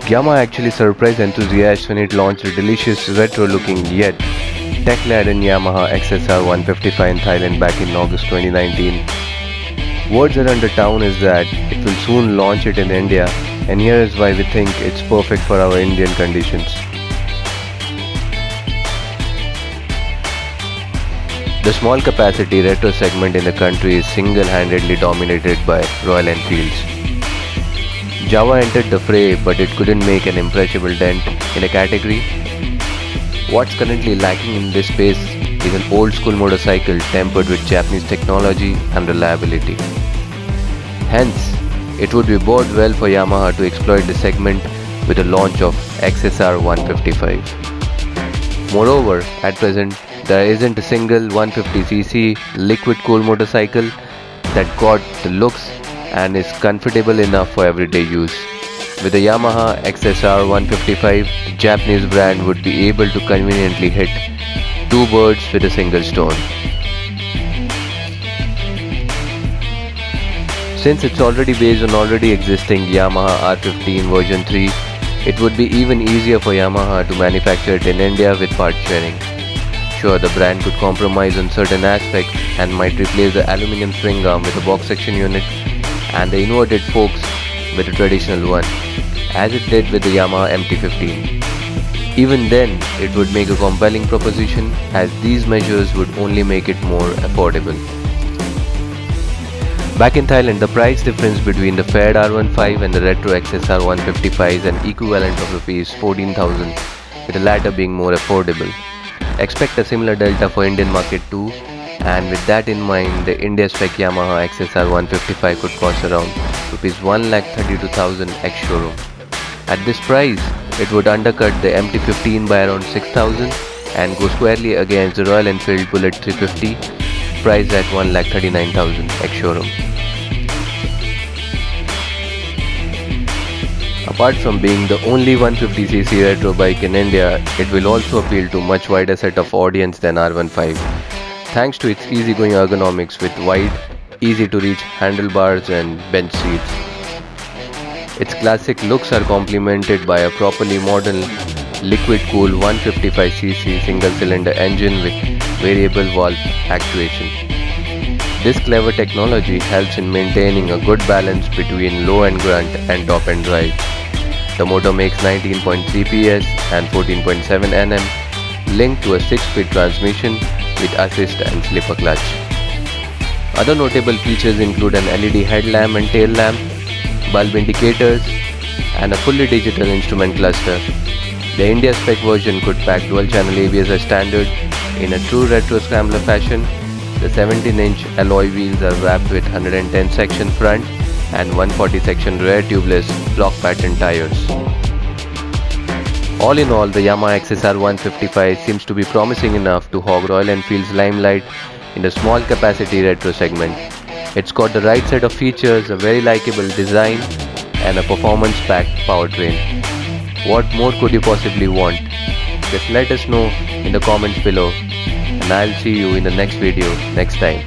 Yamaha actually surprised enthusiasts when it launched a delicious retro-looking yet tech-laden Yamaha XSR 155 in Thailand back in August 2019. Words around the town is that it will soon launch it in India, and here is why we think it's perfect for our Indian conditions. The small capacity retro segment in the country is single-handedly dominated by Royal Enfields. Java entered the fray, but it couldn't make an imperishable dent in a category. What's currently lacking in this space is an old school motorcycle tempered with Japanese technology and reliability. Hence, it would be bode well for Yamaha to exploit the segment with the launch of XSR 155. Moreover, at present, there isn't a single 150cc liquid cooled motorcycle that got the looks and is comfortable enough for everyday use. With the Yamaha XSR 155, the Japanese brand would be able to conveniently hit two birds with a single stone. Since it's already based on already existing Yamaha R15 version 3, it would be even easier for Yamaha to manufacture it in India with part sharing. Sure, the brand could compromise on certain aspects and might replace the aluminum swing arm with a box section unit and the inverted forks with a traditional one, as it did with the Yamaha MT15. Even then, it would make a compelling proposition as these measures would only make it more affordable. Back in Thailand, the price difference between the Fed R15 and the Retro XSR 155 is an equivalent of Rs 14,000, with the latter being more affordable. Expect a similar delta for Indian market too, and with that in mind, the India spec Yamaha XSR 155 could cost around Rs 1,32,000 ex-showroom. At this price, it would undercut the MT15 by around 6,000 and go squarely against the Royal Enfield Bullet 350, priced at 1,39,000 ex-showroom. Apart from being the only 150cc retro bike in India, it will also appeal to much wider set of audience than R15, thanks to its easygoing ergonomics with wide, easy to reach handlebars and bench seats. Its classic looks are complemented by a properly modern liquid-cooled 155cc single-cylinder engine with variable valve actuation. This clever technology helps in maintaining a good balance between low-end grunt and top-end drive. The motor makes 19.3 PS and 14.7 Nm, linked to a 6-speed transmission with assist and slipper clutch. Other notable features include an LED headlamp and tail lamp, bulb indicators, and a fully digital instrument cluster. The India spec version could pack dual-channel ABS as standard in a true retro scrambler fashion. The 17-inch alloy wheels are wrapped with 110 section front and 140 section rear tubeless block pattern tires. All in all, the Yamaha XSR 155 seems to be promising enough to hog Royal Enfield's limelight in the small capacity retro segment. It's got the right set of features, a very likable design, and a performance-packed powertrain. What more could you possibly want? Just let us know in the comments below, and I'll see you in the next video next time.